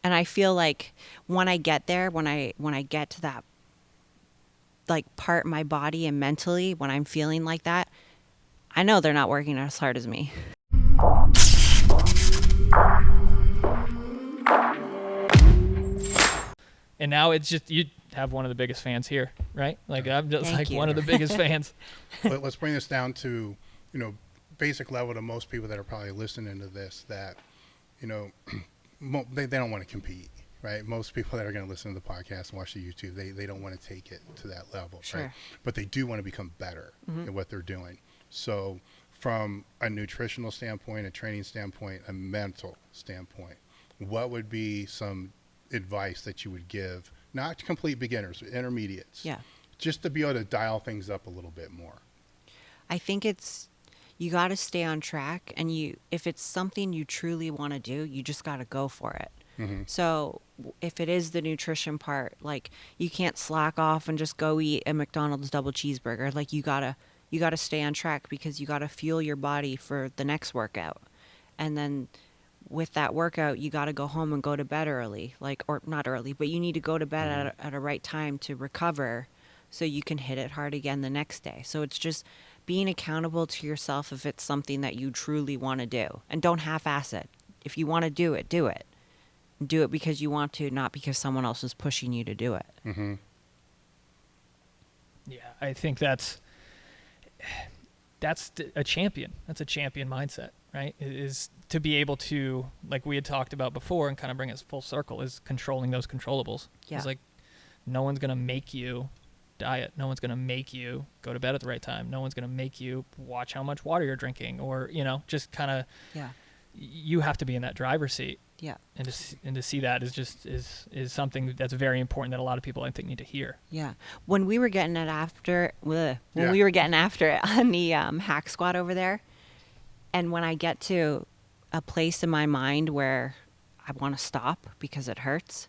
And I feel like when I get there, when I get to that like part of my body and mentally, when I'm feeling like that, I know they're not working as hard as me. And now it's just, you have one of the biggest fans here, right? Like I'm just Thank like you. one of the biggest fans. Let's bring this down to, basic level to most people that are probably listening to this, that, they don't want to compete, right? Most people that are going to listen to the podcast and watch the YouTube, they don't want to take it to that level, Sure. right? But they do want to become better at what they're doing. So from a nutritional standpoint, a training standpoint, a mental standpoint, what would be some advice that you would give, not to complete beginners, but intermediates, Yeah. just to be able to dial things up a little bit more? I think you got to stay on track, and if it's something you truly want to do, you just got to go for it. So if it is the nutrition part, like you can't slack off and just go eat a McDonald's double cheeseburger. Like you got to stay on track, because you got to fuel your body for the next workout. And then with that workout, you got to go home and go to bed early, or not early, but you need to go to bed at a right time to recover, so you can hit it hard again the next day. So it's just being accountable to yourself if it's something that you truly want to do, and don't half-ass it. If you want to do it, do it. Do it because you want to, not because someone else is pushing you to do it. Mm-hmm. Yeah, I think that's a champion. That's a champion mindset, right? It is to be able to, like we had talked about before and kind of bring us full circle, is controlling those controllables. Yeah. It's like no one's going to make you diet. No one's going to make you go to bed at the right time. No one's going to make you watch how much water you're drinking, or, just kind of, Yeah. you have to be in that driver's seat. Yeah. And to see that is something that's very important, that a lot of people, I think, need to hear. Yeah. When we were getting it after, we were getting after it on the hack squat over there, and when I get to a place in my mind where I want to stop because it hurts,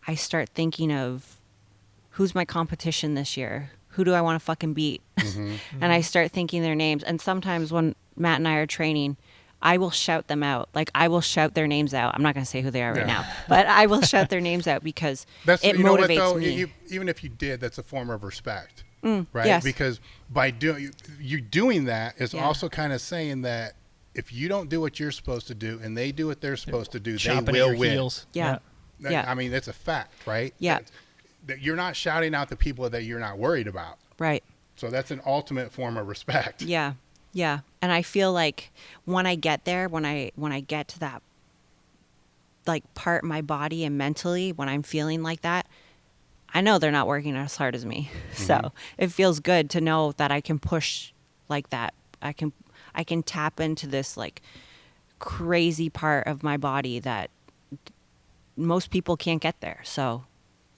I start thinking of who's my competition this year? Who do I want to fucking beat? And I start thinking their names. And sometimes when Matt and I are training, I will shout them out. Like, I will shout their names out. I'm not going to say who they are right now, but I will shout their names out because it motivates me. Even if you did, that's a form of respect, right? Yes. Because by doing that is also kind of saying that if you don't do what you're supposed to do and they do what they're supposed to do, Chopping they at will your win. heels. Yeah. Yeah. I mean, it's a fact, right? Yeah. That you're not shouting out the people that you're not worried about. Right. So that's an ultimate form of respect. Yeah. Yeah. And I feel like when I get there, when I get to that like part of my body and mentally, when I'm feeling like that, I know they're not working as hard as me. So it feels good to know that I can push like that. I can tap into this like crazy part of my body that most people can't get there. So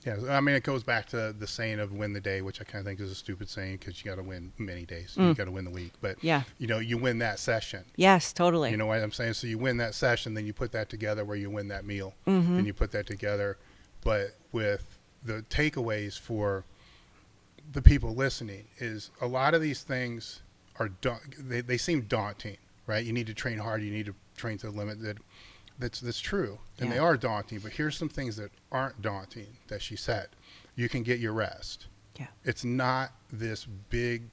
Yeah, I mean, it goes back to the saying of win the day, which I kind of think is a stupid saying because you got to win many days. You got to win the week. But, yeah. You win that session. Yes, totally. You know what I'm saying? So you win that session, then you put that together where you win that meal. Then you put that together. But with the takeaways for the people listening is a lot of these things are they seem daunting, right? You need to train hard. You need to train to the limit. That's true, and they are daunting. But here's some things that aren't daunting that she said. You can get your rest. Yeah. It's not this big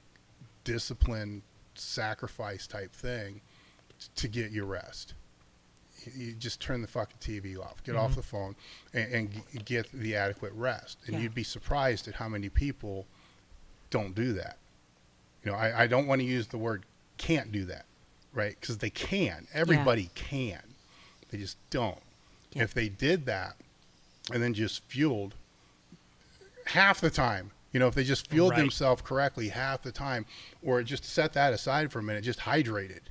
discipline sacrifice type thing to get your rest. You just turn the fucking TV off, get off the phone, and get the adequate rest. And you'd be surprised at how many people don't do that. I don't want to use the word can't do that, right? Because they can. Everybody can. They just don't. Yeah. If they did that and then just fueled half the time, if they just fueled themselves correctly half the time, or just set that aside for a minute, just hydrated,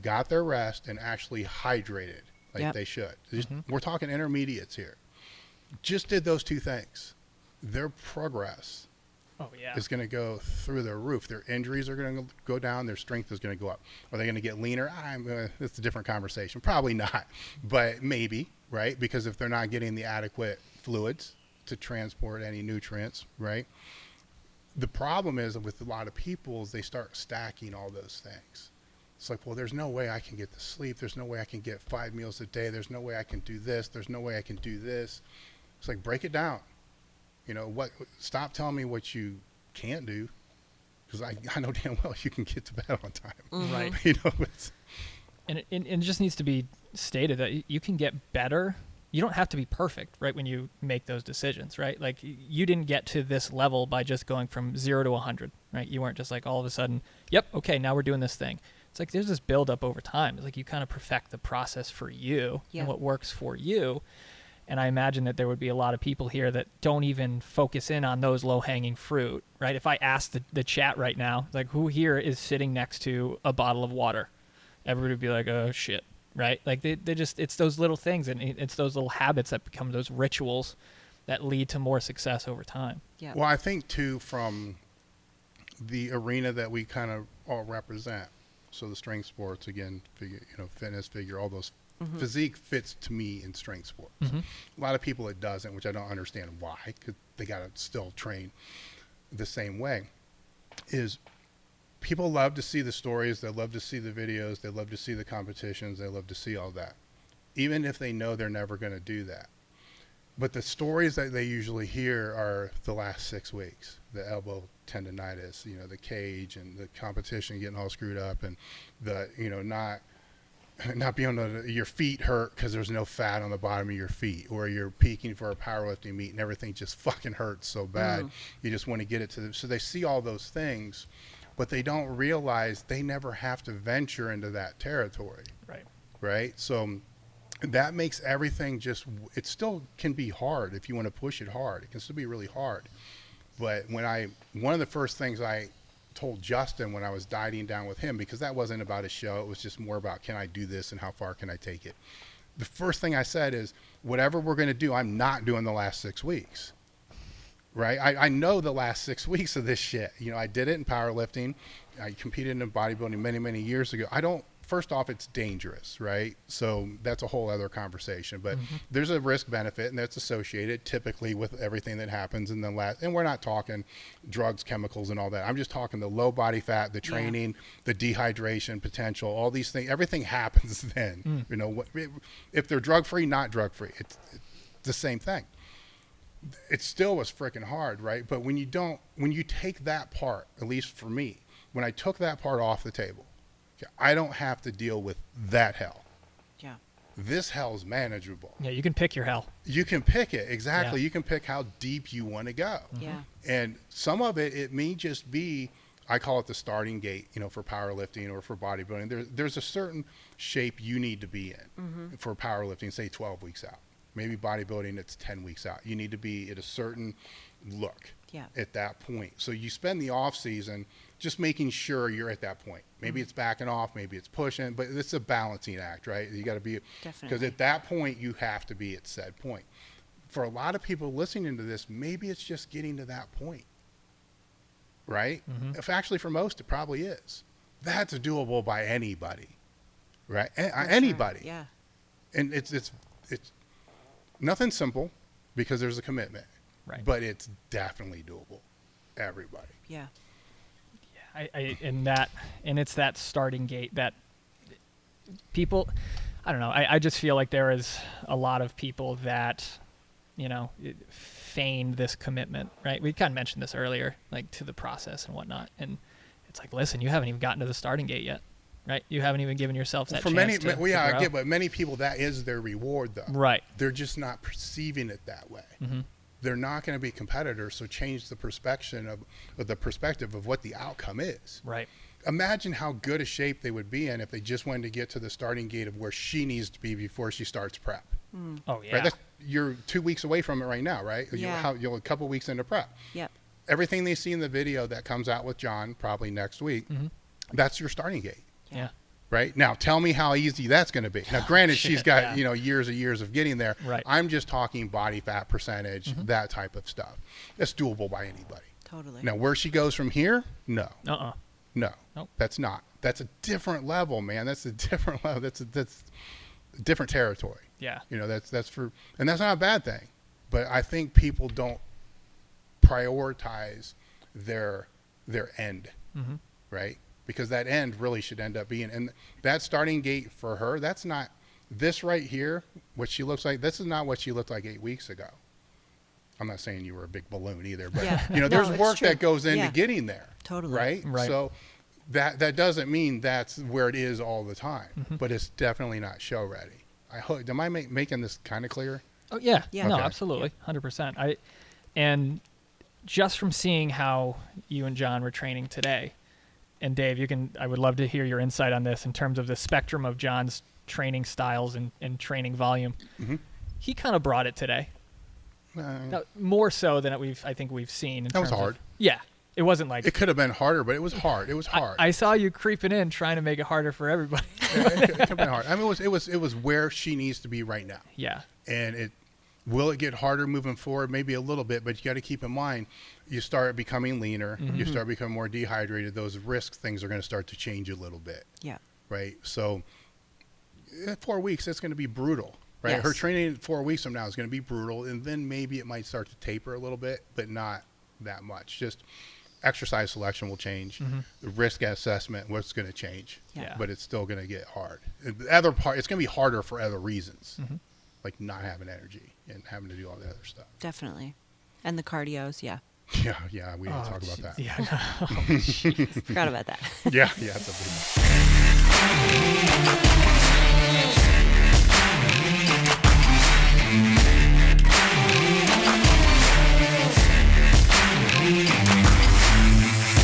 got their rest and actually hydrated like they should. We're talking intermediates here. Just did those two things. Their progress is going to go through the roof. Their injuries are going to go down. Their strength is going to go up. Are they going to get leaner? It's a different conversation. Probably not, but maybe, right? Because if they're not getting the adequate fluids to transport any nutrients, right? The problem is with a lot of people is they start stacking all those things. It's like, well, there's no way I can get to sleep. There's no way I can get 5 meals a day. There's no way I can do this. There's no way I can do this. It's like, break it down. You know, stop telling me what you can't do, because I know damn well you can get to bed on time. Right. You know, And it just needs to be stated that you can get better. You don't have to be perfect, right, when you make those decisions, right? Like, you didn't get to this level by just going from 0 to 100, right? You weren't just like all of a sudden, yep, okay, now we're doing this thing. It's like there's this build up over time. It's like you kind of perfect the process for you and what works for you. And I imagine that there would be a lot of people here that don't even focus in on those low-hanging fruit, right? If I asked the chat right now, like, who here is sitting next to a bottle of water? Everybody would be like, oh, shit, right? Like, they just, it's those little things, and it's those little habits that become those rituals that lead to more success over time. Yeah. Well, I think, too, from the arena that we kind of all represent, so the strength sports, again, fitness, figure, all those, physique fits to me in strength sports. A lot of people it doesn't, which I don't understand why, because they got to still train the same way. Is people love to see the stories, they love to see the videos, they love to see the competitions, they love to see all that, even if they know they're never going to do that. But the stories that they usually hear are the last 6 weeks, the elbow tendonitis, the cage and the competition getting all screwed up, and the, not being able to, your feet hurt because there's no fat on the bottom of your feet, or you're peaking for a powerlifting meet and everything just fucking hurts so bad. You just want to get it to them. So they see all those things, but they don't realize they never have to venture into that territory. Right. So that makes everything it still can be hard if you want to push it hard. It can still be really hard. But one of the first things I told Justin when I was dieting down with him, because that wasn't about a show, it was just more about, can I do this and how far can I take it? The first thing I said is, whatever we're going to do, I'm not doing the last 6 weeks. Right? I know the last 6 weeks of this shit. I did it in powerlifting. I competed in bodybuilding many, many years ago. First off, it's dangerous, right? So that's a whole other conversation. But there's a risk benefit, and that's associated typically with everything that happens in the last. And we're not talking drugs, chemicals, and all that. I'm just talking the low body fat, the training, the dehydration potential, all these things. Everything happens then. If they're drug free, not drug free, it's the same thing. It still was freaking hard, right? But when you take that part, at least for me, when I took that part off the table, I don't have to deal with that hell. Yeah. This hell's manageable. Yeah, you can pick your hell. You can pick it. Exactly. Yeah. You can pick how deep you want to go. Yeah. And some of it may just be, I call it the starting gate, for powerlifting or for bodybuilding. There's a certain shape you need to be in for powerlifting, say 12 weeks out. Maybe bodybuilding, it's 10 weeks out. You need to be at a certain look at that point. So you spend the off season just making sure you're at that point. Maybe it's backing off, maybe it's pushing, but it's a balancing act, right? You got to be, because at that point you have to be at said point. For a lot of people listening to this, maybe it's just getting to that point, right? If actually for most it probably is. That's doable by anybody, right? Anybody. Yeah. And it's nothing simple because there's a commitment, right? But it's definitely doable. Everybody. Yeah. And it's that starting gate that people, I don't know. I just feel like there is a lot of people that, feign this commitment, right? We kind of mentioned this earlier, like to the process and whatnot. And it's like, listen, you haven't even gotten to the starting gate yet, right? You haven't even given yourself that chance to grow. I get, but many people, that is their reward, though. Right. They're just not perceiving it that way. They're not going to be competitors, so change the perspective of what the outcome is. Right. Imagine how good a shape they would be in if they just wanted to get to the starting gate of where she needs to be before she starts prep. Oh, yeah. Right? You're 2 weeks away from it right now, right? Yeah. You're a couple weeks into prep. Yep. Everything they see in the video that comes out with John probably next week, that's your starting gate. Yeah. Right? Now, tell me how easy that's going to be. Now, granted, she's got, years and years of getting there. Right. I'm just talking body fat percentage, that type of stuff. That's doable by anybody. Totally. Now, where she goes from here? No. No. Nope. That's not. That's a different level, man. That's a different level. That's a different territory. Yeah. That's for, and that's not a bad thing. But I think people don't prioritize their end, right? because that end really should end up being, and that starting gait for her, that's not this right here, what she looks like. This is not what she looked like 8 weeks ago. I'm not saying you were a big balloon either, but Yeah. you know, No, there's it's work true. that goes into Yeah. getting there. Totally. Right. Right. So that doesn't mean that's where it is all the time, Mm-hmm. but it's definitely not show ready. I hope, am I making this kind of clear? Oh yeah, Yeah. no, Okay. absolutely, 100%. And just from seeing how you and John were training today, and Dave, I would love to hear your insight on this in terms of the spectrum of John's training styles and training volume. Mm-hmm. He kind of brought it today, now, more so than I think we've seen. That was hard. Yeah, it wasn't like It could have been harder, but it was hard. It was hard. I saw you creeping in, trying to make it harder for everybody. It could have been hard. I mean, it was where she needs to be right now. Yeah, And will it get harder moving forward? Maybe a little bit, but you got to keep in mind, you start becoming leaner, you start becoming more dehydrated. Those risk things are going to start to change a little bit. Yeah. Right. So 4 weeks, it's going to be brutal. Right. Yes. Her training 4 weeks from now is going to be brutal. And then maybe it might start to taper a little bit, but not that much. Just exercise selection will change. The risk assessment, what's going to change. Yeah. But it's still going to get hard. And the other part, it's going to be harder for other reasons, like not having energy and having to do all the other stuff. Definitely. And the cardios, yeah. Yeah, we didn't talk about that. Yeah, Forgot about that. Yeah, it's a big